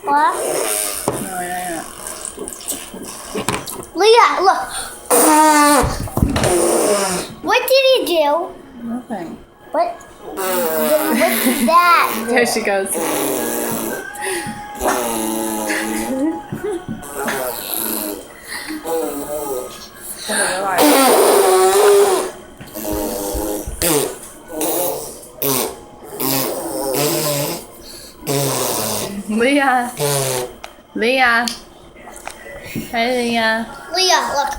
What? No, yeah. Leah, look. What did he do? Nothing. What? What's that? There she goes. Leah. Leah. Hey, Leah. Leah, look.